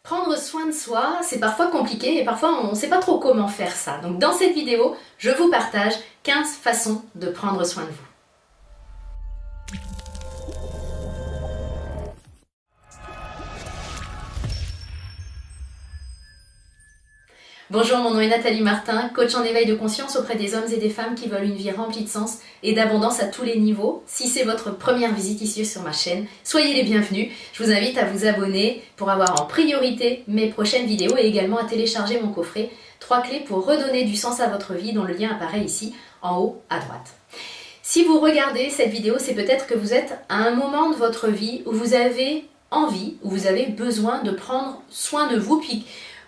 Prendre soin de soi, c'est parfois compliqué et parfois on ne sait pas trop comment faire ça. Donc dans cette vidéo, je vous partage 15 façons de prendre soin de vous. Bonjour, mon nom est Nathalie Martin, coach en éveil de conscience auprès des hommes et des femmes qui veulent une vie remplie de sens et d'abondance à tous les niveaux. Si c'est votre première visite ici sur ma chaîne, soyez les bienvenus. Je vous invite à vous abonner pour avoir en priorité mes prochaines vidéos et également à télécharger mon coffret 3 clés pour redonner du sens à votre vie dont le lien apparaît ici en haut à droite. Si vous regardez cette vidéo, c'est peut-être que vous êtes à un moment de votre vie où vous avez envie, où vous avez besoin de prendre soin de vous, puis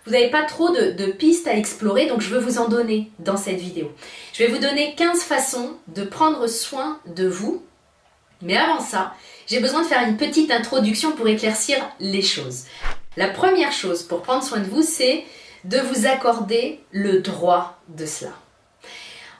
vous n'avez pas trop de pistes à explorer, donc je veux vous en donner dans cette vidéo. Je vais vous donner 15 façons de prendre soin de vous. Mais avant ça, j'ai besoin de faire une petite introduction pour éclaircir les choses. La première chose pour prendre soin de vous, c'est de vous accorder le droit de cela.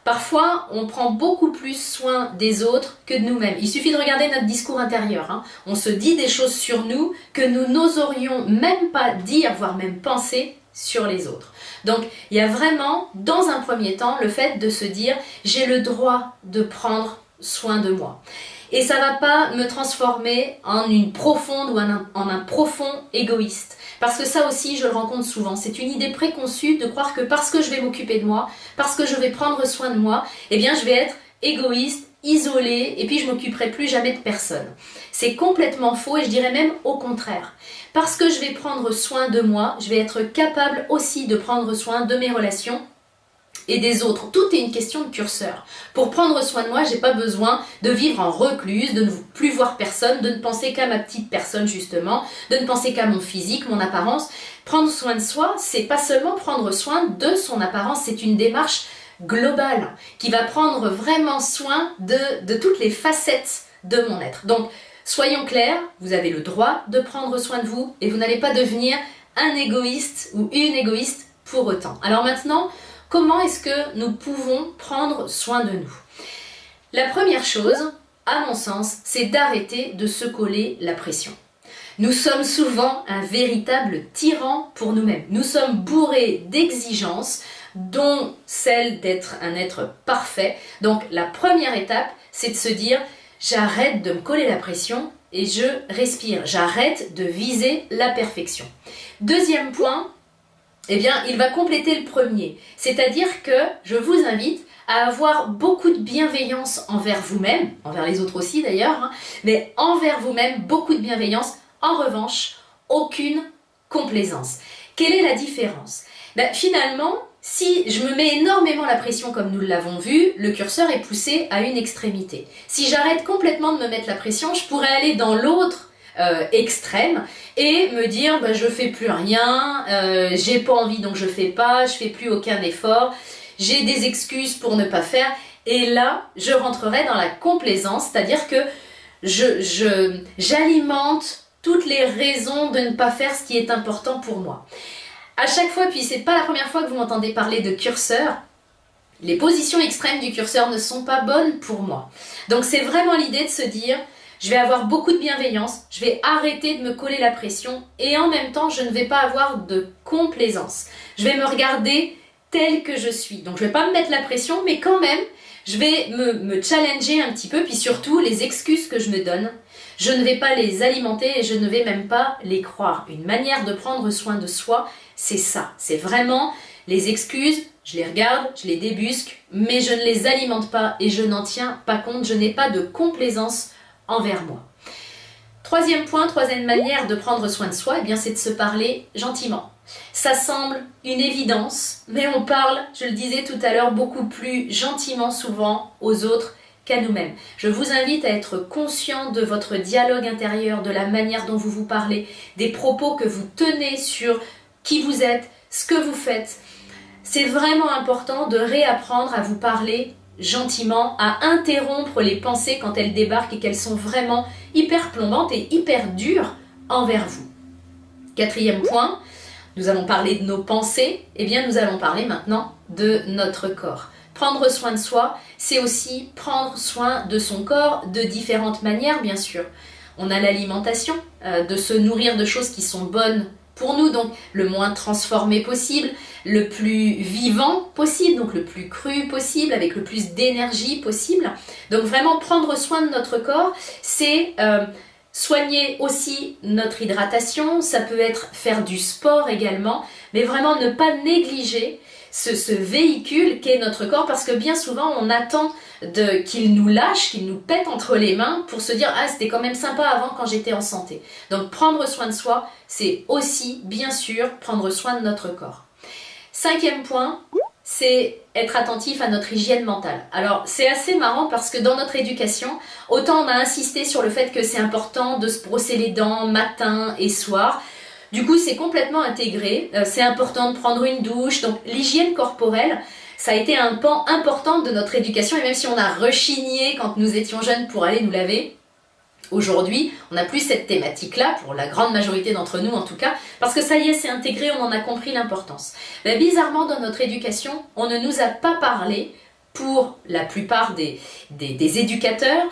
Parfois, on prend beaucoup plus soin des autres que de nous-mêmes. Il suffit de regarder notre discours intérieur. On se dit des choses sur nous que nous n'oserions même pas dire, voire même penser sur les autres. Donc, il y a vraiment, dans un premier temps, le fait de se dire « j'ai le droit de prendre soin de moi ». Et ça ne va pas me transformer en une profonde ou en un profond égoïste. Parce que ça aussi, je le rencontre souvent. C'est une idée préconçue de croire que parce que je vais m'occuper de moi, parce que je vais prendre soin de moi, eh bien je vais être égoïste, isolée, et puis je m'occuperai plus jamais de personne. C'est complètement faux et je dirais même au contraire. Parce que je vais prendre soin de moi, je vais être capable aussi de prendre soin de mes relations et des autres. Tout est une question de curseur. Pour prendre soin de moi, j'ai pas besoin de vivre en recluse, de ne plus voir personne, de ne penser qu'à ma petite personne justement, de ne penser qu'à mon physique, mon apparence. Prendre soin de soi, c'est pas seulement prendre soin de son apparence, c'est une démarche globale qui va prendre vraiment soin de toutes les facettes de mon être. Donc, soyons clairs, vous avez le droit de prendre soin de vous et vous n'allez pas devenir un égoïste ou une égoïste pour autant. Alors maintenant, comment est-ce que nous pouvons prendre soin de nous? La première chose, à mon sens, c'est d'arrêter de se coller la pression. Nous sommes souvent un véritable tyran pour nous-mêmes. Nous sommes bourrés d'exigences, dont celle d'être un être parfait. Donc la première étape, c'est de se dire « j'arrête de me coller la pression et je respire ». J'arrête de viser la perfection. Deuxième point, eh bien, il va compléter le premier. C'est-à-dire que je vous invite à avoir beaucoup de bienveillance envers vous-même, envers les autres aussi d'ailleurs, mais envers vous-même, beaucoup de bienveillance. En revanche, aucune complaisance. Quelle est la différence? Finalement, si je me mets énormément la pression comme nous l'avons vu, le curseur est poussé à une extrémité. Si j'arrête complètement de me mettre la pression, je pourrais aller dans l'autre extrême et me dire je fais plus rien, j'ai pas envie donc je fais plus aucun effort, j'ai des excuses pour ne pas faire, et là je rentrerai dans la complaisance, c'est-à-dire que j'alimente toutes les raisons de ne pas faire ce qui est important pour moi. À chaque fois, puis c'est pas la première fois que vous m'entendez parler de curseur, les positions extrêmes du curseur ne sont pas bonnes pour moi. Donc c'est vraiment l'idée de se dire je vais avoir beaucoup de bienveillance, je vais arrêter de me coller la pression et en même temps, je ne vais pas avoir de complaisance. Je vais me regarder tel que je suis. Donc, je ne vais pas me mettre la pression, mais quand même, je vais me challenger un petit peu. Puis surtout, les excuses que je me donne, je ne vais pas les alimenter et je ne vais même pas les croire. Une manière de prendre soin de soi, c'est ça. C'est vraiment les excuses, je les regarde, je les débusque, mais je ne les alimente pas et je n'en tiens pas compte. Je n'ai pas de complaisance envers moi. Troisième point, troisième manière de prendre soin de soi, eh bien, c'est de se parler gentiment. Ça semble une évidence, mais on parle, je le disais tout à l'heure, beaucoup plus gentiment souvent aux autres qu'à nous-mêmes. Je vous invite à être conscient de votre dialogue intérieur, de la manière dont vous vous parlez, des propos que vous tenez sur qui vous êtes, ce que vous faites. C'est vraiment important de réapprendre à vous parler gentiment, à interrompre les pensées quand elles débarquent et qu'elles sont vraiment hyper plombantes et hyper dures envers vous. Quatrième point, nous allons parler de nos pensées, et bien nous allons parler maintenant de notre corps. Prendre soin de soi, c'est aussi prendre soin de son corps de différentes manières, bien sûr. On a l'alimentation, de se nourrir de choses qui sont bonnes pour nous, donc le moins transformé possible, le plus vivant possible, donc le plus cru possible, avec le plus d'énergie possible. Donc vraiment prendre soin de notre corps, c'est soigner aussi notre hydratation, ça peut être faire du sport également, mais vraiment ne pas négliger ce véhicule qu'est notre corps, parce que bien souvent on attend qu'il nous lâche, qu'il nous pète entre les mains pour se dire « Ah, c'était quand même sympa avant quand j'étais en santé ». Donc prendre soin de soi, c'est aussi bien sûr prendre soin de notre corps. 5e point, c'est être attentif à notre hygiène mentale. Alors c'est assez marrant parce que dans notre éducation, autant on a insisté sur le fait que c'est important de se brosser les dents matin et soir. Du coup, c'est complètement intégré, c'est important de prendre une douche, donc l'hygiène corporelle, ça a été un pan important de notre éducation, et même si on a rechigné quand nous étions jeunes pour aller nous laver, aujourd'hui, on n'a plus cette thématique-là, pour la grande majorité d'entre nous en tout cas, parce que ça y est, c'est intégré, on en a compris l'importance. Mais bizarrement, dans notre éducation, on ne nous a pas parlé, pour la plupart des éducateurs,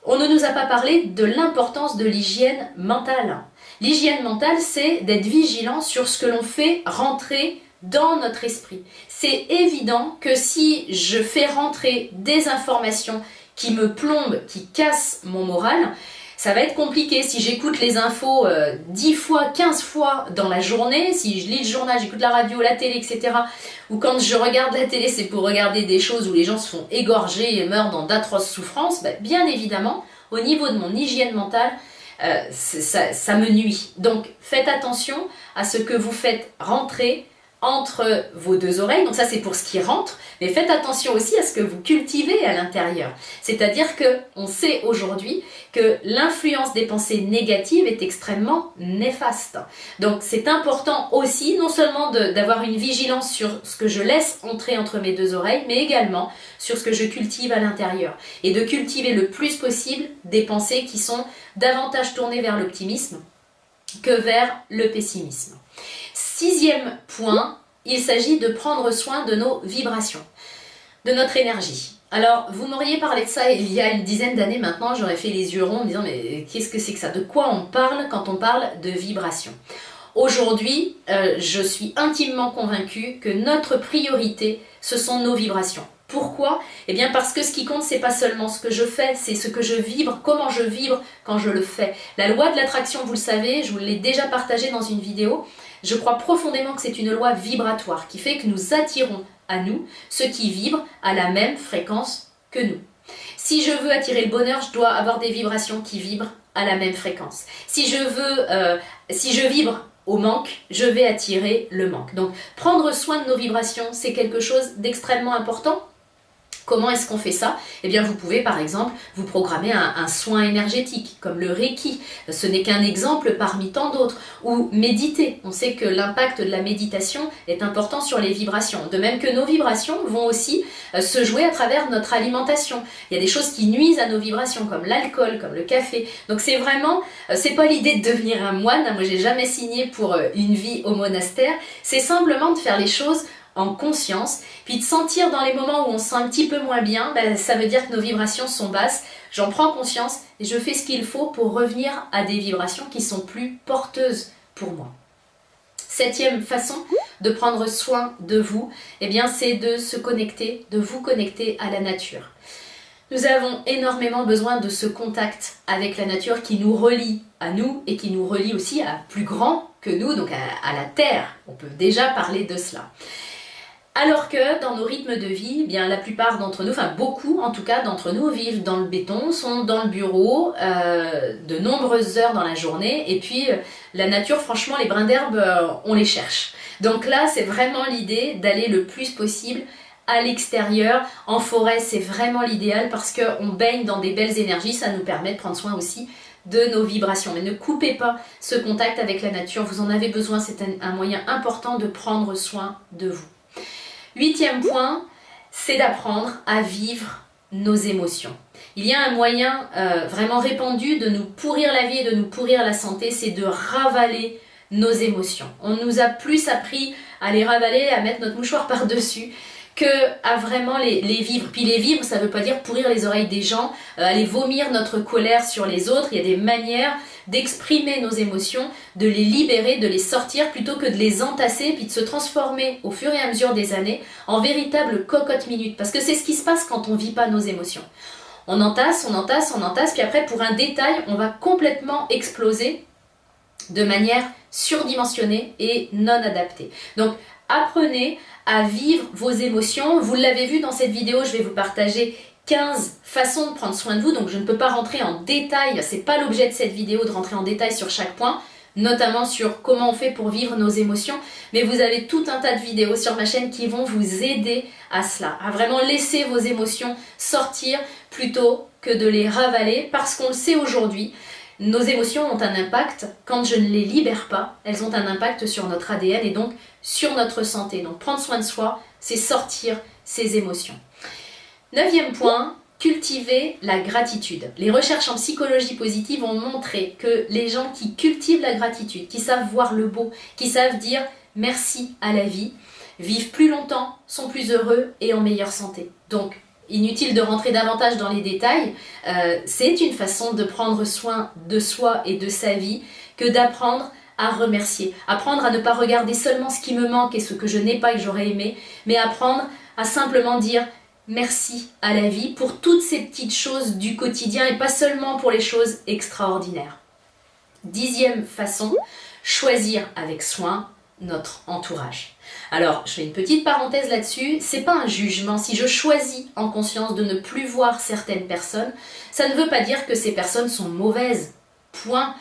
on ne nous a pas parlé de l'importance de l'hygiène mentale. L'hygiène mentale, c'est d'être vigilant sur ce que l'on fait rentrer dans notre esprit. C'est évident que si je fais rentrer des informations qui me plombent, qui cassent mon moral, ça va être compliqué. Si j'écoute les infos 10 fois, 15 fois dans la journée, si je lis le journal, j'écoute la radio, la télé, etc. Ou quand je regarde la télé, c'est pour regarder des choses où les gens se font égorger et meurent dans d'atroces souffrances, bien évidemment, au niveau de mon hygiène mentale, ça me nuit. Donc faites attention à ce que vous faites rentrer entre vos deux oreilles, donc ça c'est pour ce qui rentre, mais faites attention aussi à ce que vous cultivez à l'intérieur. C'est-à-dire qu'on sait aujourd'hui que l'influence des pensées négatives est extrêmement néfaste. Donc c'est important aussi, non seulement d'avoir une vigilance sur ce que je laisse entrer entre mes deux oreilles, mais également sur ce que je cultive à l'intérieur. Et de cultiver le plus possible des pensées qui sont davantage tournées vers l'optimisme que vers le pessimisme. 6e point, il s'agit de prendre soin de nos vibrations, de notre énergie. Alors, vous m'auriez parlé de ça il y a une dizaine d'années maintenant, j'aurais fait les yeux ronds en me disant « Mais qu'est-ce que c'est que ça? De quoi on parle quand on parle de vibrations ?» Aujourd'hui, je suis intimement convaincue que notre priorité, ce sont nos vibrations. Pourquoi? Eh bien parce que ce qui compte, c'est pas seulement ce que je fais, c'est ce que je vibre, comment je vibre quand je le fais. La loi de l'attraction, vous le savez, je vous l'ai déjà partagé dans une vidéo, je crois profondément que c'est une loi vibratoire qui fait que nous attirons à nous ceux qui vibrent à la même fréquence que nous. Si je veux attirer le bonheur, je dois avoir des vibrations qui vibrent à la même fréquence. Si je vibre au manque, je vais attirer le manque. Donc prendre soin de nos vibrations, c'est quelque chose d'extrêmement important. Comment est-ce qu'on fait ça? Eh bien, vous pouvez par exemple vous programmer un soin énergétique, comme le Reiki. Ce n'est qu'un exemple parmi tant d'autres. Ou méditer. On sait que l'impact de la méditation est important sur les vibrations. De même que nos vibrations vont aussi se jouer à travers notre alimentation. Il y a des choses qui nuisent à nos vibrations, comme l'alcool, comme le café. Donc c'est vraiment, c'est pas l'idée de devenir un moine. Moi, j'ai jamais signé pour une vie au monastère. C'est simplement de faire les choses en conscience, puis de sentir dans les moments où on se sent un petit peu moins bien, ça veut dire que nos vibrations sont basses. J'en prends conscience et je fais ce qu'il faut pour revenir à des vibrations qui sont plus porteuses pour moi. 7e façon de prendre soin de vous, eh bien c'est de se connecter, de vous connecter à la nature. Nous avons énormément besoin de ce contact avec la nature qui nous relie à nous et qui nous relie aussi à plus grand que nous, donc à la terre. On peut déjà parler de cela. Alors que dans nos rythmes de vie, eh bien, la plupart d'entre nous, enfin beaucoup en tout cas d'entre nous, vivent dans le béton, sont dans le bureau de nombreuses heures dans la journée, et puis la nature, franchement, les brins d'herbe, on les cherche. Donc là, c'est vraiment l'idée d'aller le plus possible à l'extérieur, en forêt, c'est vraiment l'idéal parce qu'on baigne dans des belles énergies, ça nous permet de prendre soin aussi de nos vibrations. Mais ne coupez pas ce contact avec la nature, vous en avez besoin, c'est un moyen important de prendre soin de vous. 8e point, c'est d'apprendre à vivre nos émotions. Il y a un moyen vraiment répandu de nous pourrir la vie et de nous pourrir la santé, c'est de ravaler nos émotions. On nous a plus appris à les ravaler, à mettre notre mouchoir par-dessus, que à vraiment les vivre. Puis les vivre, ça ne veut pas dire pourrir les oreilles des gens, aller vomir notre colère sur les autres. Il y a des manières d'exprimer nos émotions, de les libérer, de les sortir plutôt que de les entasser puis de se transformer au fur et à mesure des années en véritable cocotte minute. Parce que c'est ce qui se passe quand on ne vit pas nos émotions. On entasse, on entasse, on entasse, puis après pour un détail, on va complètement exploser de manière surdimensionnée et non adaptée. Donc apprenez à vivre vos émotions. Vous l'avez vu dans cette vidéo, je vais vous partager 15 façons de prendre soin de vous, donc je ne peux pas rentrer en détail, c'est pas l'objet de cette vidéo de rentrer en détail sur chaque point, notamment sur comment on fait pour vivre nos émotions, mais vous avez tout un tas de vidéos sur ma chaîne qui vont vous aider à cela, à vraiment laisser vos émotions sortir plutôt que de les ravaler, parce qu'on le sait aujourd'hui, nos émotions ont un impact, quand je ne les libère pas, elles ont un impact sur notre ADN et donc sur notre santé. Donc prendre soin de soi, c'est sortir ces émotions. 9e point, cultiver la gratitude. Les recherches en psychologie positive ont montré que les gens qui cultivent la gratitude, qui savent voir le beau, qui savent dire merci à la vie, vivent plus longtemps, sont plus heureux et en meilleure santé. Donc, inutile de rentrer davantage dans les détails, c'est une façon de prendre soin de soi et de sa vie que d'apprendre à remercier. Apprendre à ne pas regarder seulement ce qui me manque et ce que je n'ai pas et que j'aurais aimé, mais apprendre à simplement dire merci à la vie pour toutes ces petites choses du quotidien et pas seulement pour les choses extraordinaires. 10e façon, choisir avec soin notre entourage. Alors, je fais une petite parenthèse là-dessus, c'est pas un jugement. Si je choisis en conscience de ne plus voir certaines personnes, ça ne veut pas dire que ces personnes sont mauvaises. Point.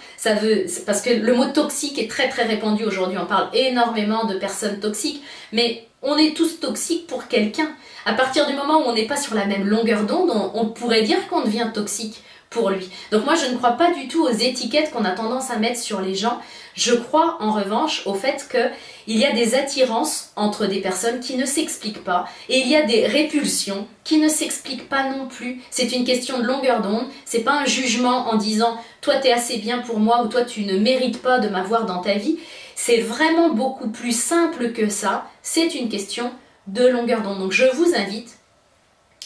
Parce que le mot toxique est très très répandu aujourd'hui, on parle énormément de personnes toxiques, mais on est tous toxiques pour quelqu'un. À partir du moment où on n'est pas sur la même longueur d'onde, on pourrait dire qu'on devient toxique pour lui. Donc moi je ne crois pas du tout aux étiquettes qu'on a tendance à mettre sur les gens. Je crois en revanche au fait qu'il y a des attirances entre des personnes qui ne s'expliquent pas et il y a des répulsions qui ne s'expliquent pas non plus. C'est une question de longueur d'onde, c'est pas un jugement en disant toi t'es assez bien pour moi ou toi tu ne mérites pas de m'avoir dans ta vie. C'est vraiment beaucoup plus simple que ça, c'est une question de longueur d'onde. Donc je vous invite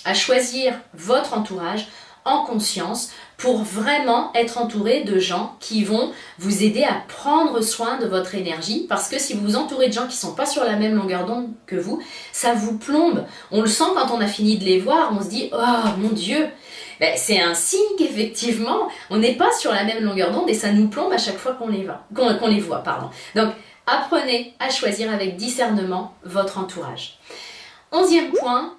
à choisir votre entourage en conscience pour vraiment être entouré de gens qui vont vous aider à prendre soin de votre énergie, parce que si vous vous entourez de gens qui ne sont pas sur la même longueur d'onde que vous, ça vous plombe. On le sent quand on a fini de les voir, on se dit « Oh mon Dieu !» C'est un signe qu'effectivement, on n'est pas sur la même longueur d'onde et ça nous plombe à chaque fois qu'on les voit. Donc, apprenez à choisir avec discernement votre entourage. 11e point,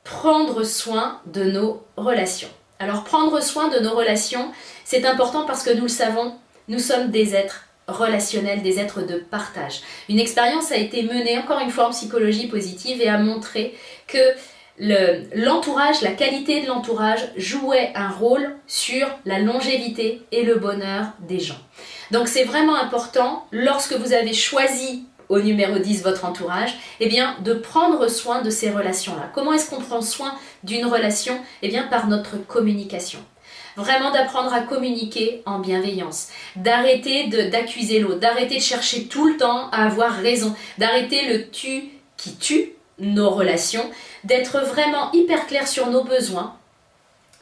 prendre soin de nos relations. Alors prendre soin de nos relations, c'est important parce que nous le savons, nous sommes des êtres relationnels, des êtres de partage. Une expérience a été menée, encore une fois en psychologie positive, et a montré que l'entourage, la qualité de l'entourage jouait un rôle sur la longévité et le bonheur des gens. Donc c'est vraiment important, lorsque vous avez choisi au numéro 10 votre entourage, eh bien de prendre soin de ces relations-là. Comment est-ce qu'on prend soin d'une relation? Eh bien par notre communication. Vraiment d'apprendre à communiquer en bienveillance, d'arrêter d'accuser l'autre, d'arrêter de chercher tout le temps à avoir raison, d'arrêter le tu qui tue nos relations, d'être vraiment hyper clair sur nos besoins,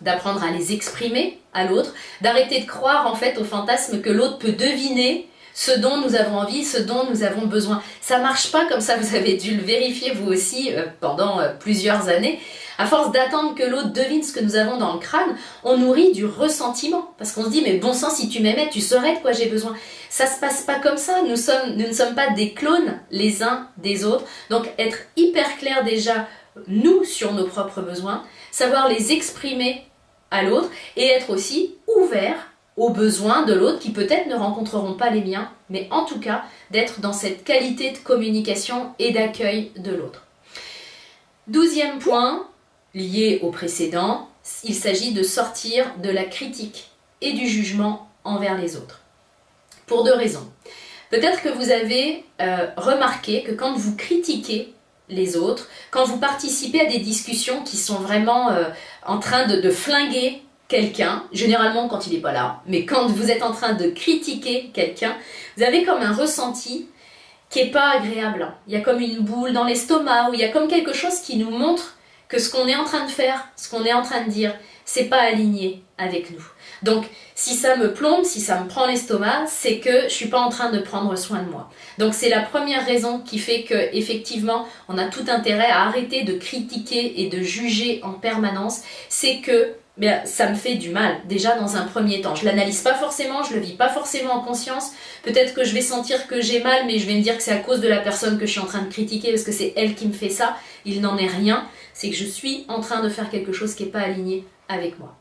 d'apprendre à les exprimer à l'autre, d'arrêter de croire en fait au fantasme que l'autre peut deviner ce dont nous avons envie, ce dont nous avons besoin. Ça marche pas comme ça, vous avez dû le vérifier vous aussi pendant plusieurs années. À force d'attendre que l'autre devine ce que nous avons dans le crâne, on nourrit du ressentiment. Parce qu'on se dit, mais bon sang, si tu m'aimais, tu saurais de quoi j'ai besoin. Ça se passe pas comme ça, nous ne sommes pas des clones les uns des autres. Donc être hyper clair déjà, nous, sur nos propres besoins, savoir les exprimer à l'autre et être aussi ouvert aux besoins de l'autre qui peut-être ne rencontreront pas les miens, mais en tout cas d'être dans cette qualité de communication et d'accueil de l'autre. 12e point, lié au précédent, il s'agit de sortir de la critique et du jugement envers les autres. Pour 2 raisons. Peut-être que vous avez remarqué que quand vous critiquez les autres, quand vous participez à des discussions qui sont vraiment en train de flinguer quelqu'un, généralement quand il n'est pas là, mais quand vous êtes en train de critiquer quelqu'un, vous avez comme un ressenti qui n'est pas agréable. Il y a comme une boule dans l'estomac, ou il y a comme quelque chose qui nous montre que ce qu'on est en train de faire, ce qu'on est en train de dire, c'est pas aligné avec nous. Donc, si ça me plombe, si ça me prend l'estomac, c'est que je suis pas en train de prendre soin de moi. Donc, c'est la première raison qui fait que, effectivement, on a tout intérêt à arrêter de critiquer et de juger en permanence. C'est que ça me fait du mal, déjà dans un premier temps. Je l'analyse pas forcément, je le vis pas forcément en conscience. Peut-être que je vais sentir que j'ai mal, mais je vais me dire que c'est à cause de la personne que je suis en train de critiquer, parce que c'est elle qui me fait ça. Il n'en est rien. C'est que je suis en train de faire quelque chose qui n'est pas aligné avec moi.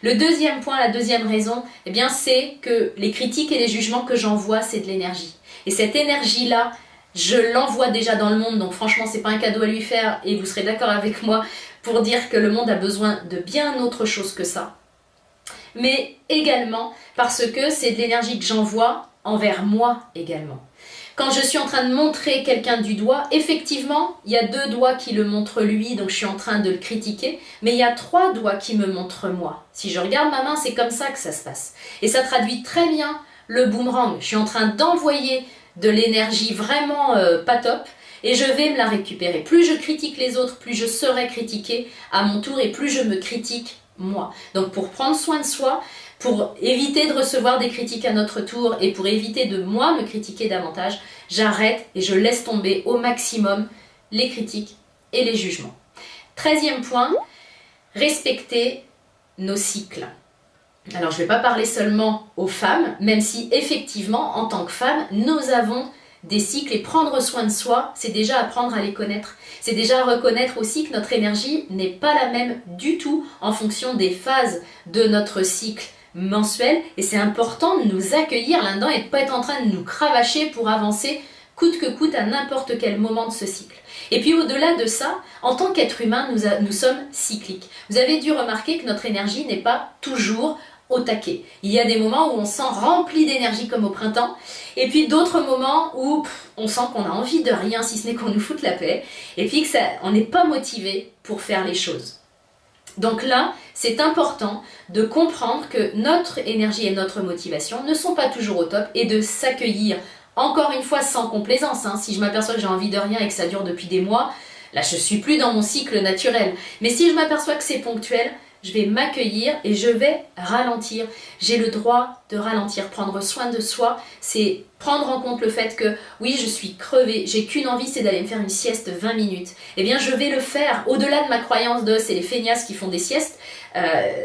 Le deuxième point, la deuxième raison, c'est que les critiques et les jugements que j'envoie, c'est de l'énergie. Et cette énergie-là, je l'envoie déjà dans le monde, donc franchement, c'est pas un cadeau à lui faire, et vous serez d'accord avec moi pour dire que le monde a besoin de bien autre chose que ça. Mais également parce que c'est de l'énergie que j'envoie envers moi également. Quand je suis en train de montrer quelqu'un du doigt, effectivement, il y a 2 doigts qui le montrent lui, donc je suis en train de le critiquer, mais il y a 3 doigts qui me montrent moi. Si je regarde ma main, c'est comme ça que ça se passe. Et ça traduit très bien le boomerang. Je suis en train d'envoyer de l'énergie vraiment pas top, et je vais me la récupérer. Plus je critique les autres, plus je serai critiquée à mon tour, et plus je me critique moi. Donc pour prendre soin de soi, pour éviter de recevoir des critiques à notre tour et pour éviter de moi me critiquer davantage, j'arrête et je laisse tomber au maximum les critiques et les jugements. 13e point, respecter nos cycles. Alors je ne vais pas parler seulement aux femmes, même si effectivement en tant que femme, nous avons des cycles, et prendre soin de soi, c'est déjà apprendre à les connaître. C'est déjà reconnaître aussi que notre énergie n'est pas la même du tout en fonction des phases de notre cycle mensuel, et c'est important de nous accueillir là-dedans et de ne pas être en train de nous cravacher pour avancer coûte que coûte à n'importe quel moment de ce cycle. Et puis au-delà de ça, en tant qu'être humain, nous sommes cycliques. Vous avez dû remarquer que notre énergie n'est pas toujours au taquet. Il y a des moments où on se sent rempli d'énergie comme au printemps, et puis d'autres moments où on sent qu'on a envie de rien si ce n'est qu'on nous foute la paix, et puis on n'est pas motivé pour faire les choses. Donc là, c'est important de comprendre que notre énergie et notre motivation ne sont pas toujours au top, et de s'accueillir, encore une fois sans complaisance. Si je m'aperçois que j'ai envie de rien et que ça dure depuis des mois, là je suis plus dans mon cycle naturel. Mais si je m'aperçois que c'est ponctuel, je vais m'accueillir et je vais ralentir. J'ai le droit de ralentir. Prendre soin de soi, c'est prendre en compte le fait que oui, je suis crevée, j'ai qu'une envie, c'est d'aller me faire une sieste 20 minutes. Eh bien, je vais le faire. Au-delà de ma croyance de c'est les feignasses qui font des siestes,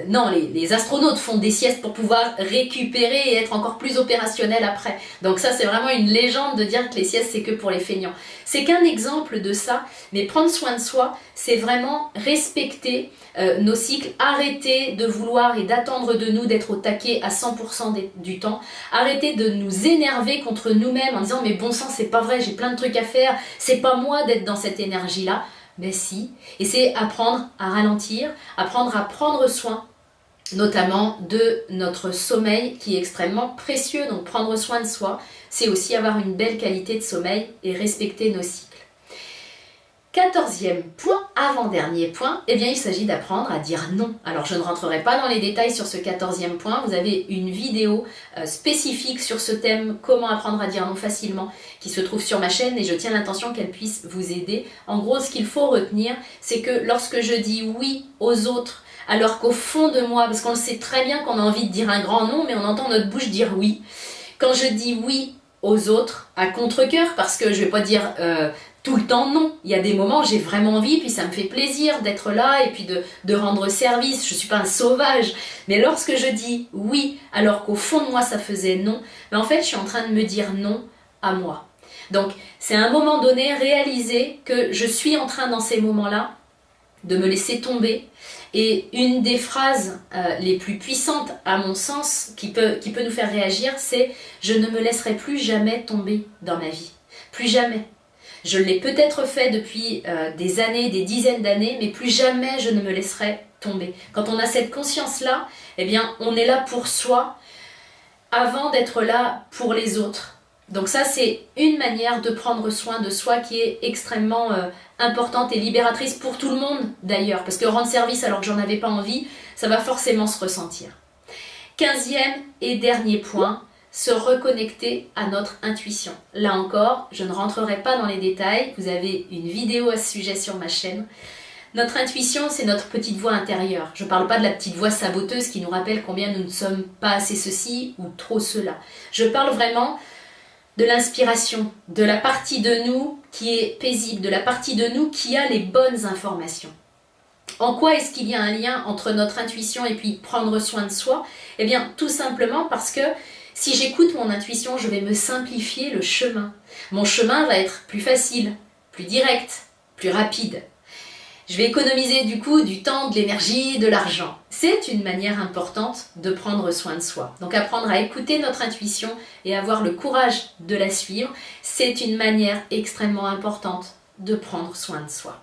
non, les astronautes font des siestes pour pouvoir récupérer et être encore plus opérationnels après. Donc ça, c'est vraiment une légende de dire que les siestes, c'est que pour les feignants. C'est qu'un exemple de ça, mais prendre soin de soi, c'est vraiment respecter nos cycles, arrêter de vouloir et d'attendre de nous d'être au taquet à 100% du temps, arrêter de nous énerver contre nous-mêmes en disant mais bon sang, c'est pas vrai, j'ai plein de trucs à faire, c'est pas moi d'être dans cette énergie-là. Mais si, et c'est apprendre à ralentir, apprendre à prendre soin, notamment de notre sommeil qui est extrêmement précieux. Donc prendre soin de soi, c'est aussi avoir une belle qualité de sommeil et respecter nos cycles. 14e point, avant-dernier point, il s'agit d'apprendre à dire non. Alors je ne rentrerai pas dans les détails sur ce 14e point, vous avez une vidéo spécifique sur ce thème, comment apprendre à dire non facilement, qui se trouve sur ma chaîne, et je tiens l'intention qu'elle puisse vous aider. En gros, ce qu'il faut retenir, c'est que lorsque je dis oui aux autres, alors qu'au fond de moi, parce qu'on le sait très bien qu'on a envie de dire un grand non, mais on entend notre bouche dire oui. Quand je dis oui aux autres, à contre-cœur, parce que je ne vais pas dire tout le temps non. Il y a des moments où j'ai vraiment envie, puis ça me fait plaisir d'être là et puis de rendre service. Je ne suis pas un sauvage. Mais lorsque je dis oui, alors qu'au fond de moi ça faisait non, en fait je suis en train de me dire non à moi. Donc c'est à un moment donné réaliser que je suis en train dans ces moments-là de me laisser tomber. Et une des phrases les plus puissantes à mon sens qui peut nous faire réagir, c'est « Je ne me laisserai plus jamais tomber dans ma vie ». Plus jamais. Je l'ai peut-être fait depuis des années, des dizaines d'années, mais plus jamais je ne me laisserai tomber. Quand on a cette conscience-là, on est là pour soi avant d'être là pour les autres. Donc ça, c'est une manière de prendre soin de soi qui est extrêmement importante et libératrice pour tout le monde d'ailleurs, parce que rendre service alors que j'en avais pas envie, ça va forcément se ressentir. 15e et dernier point, se reconnecter à notre intuition. Là encore, je ne rentrerai pas dans les détails, vous avez une vidéo à ce sujet sur ma chaîne. Notre intuition, c'est notre petite voix intérieure. Je ne parle pas de la petite voix saboteuse qui nous rappelle combien nous ne sommes pas assez ceci ou trop cela. Je parle vraiment de l'inspiration, de la partie de nous qui est paisible, de la partie de nous qui a les bonnes informations. En quoi est-ce qu'il y a un lien entre notre intuition et puis prendre soin de soi? Eh bien, tout simplement parce que si j'écoute mon intuition, je vais me simplifier le chemin. Mon chemin va être plus facile, plus direct, plus rapide. Je vais économiser du coup du temps, de l'énergie, de l'argent. C'est une manière importante de prendre soin de soi. Donc apprendre à écouter notre intuition et avoir le courage de la suivre, c'est une manière extrêmement importante de prendre soin de soi.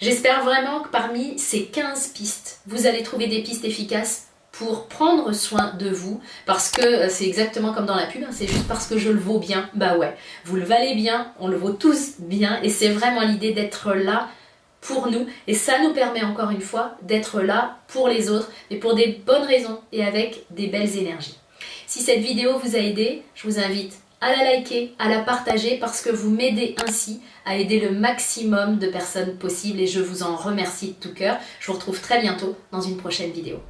J'espère vraiment que parmi ces 15 pistes, vous allez trouver des pistes efficaces pour prendre soin de vous, parce que c'est exactement comme dans la pub, c'est juste parce que je le vaux bien. Bah ouais, vous le valez bien, on le vaut tous bien, et c'est vraiment l'idée d'être là pour nous, et ça nous permet encore une fois d'être là pour les autres, mais pour des bonnes raisons et avec des belles énergies. Si cette vidéo vous a aidé, je vous invite à la liker, à la partager, parce que vous m'aidez ainsi à aider le maximum de personnes possible, et je vous en remercie de tout cœur. Je vous retrouve très bientôt dans une prochaine vidéo.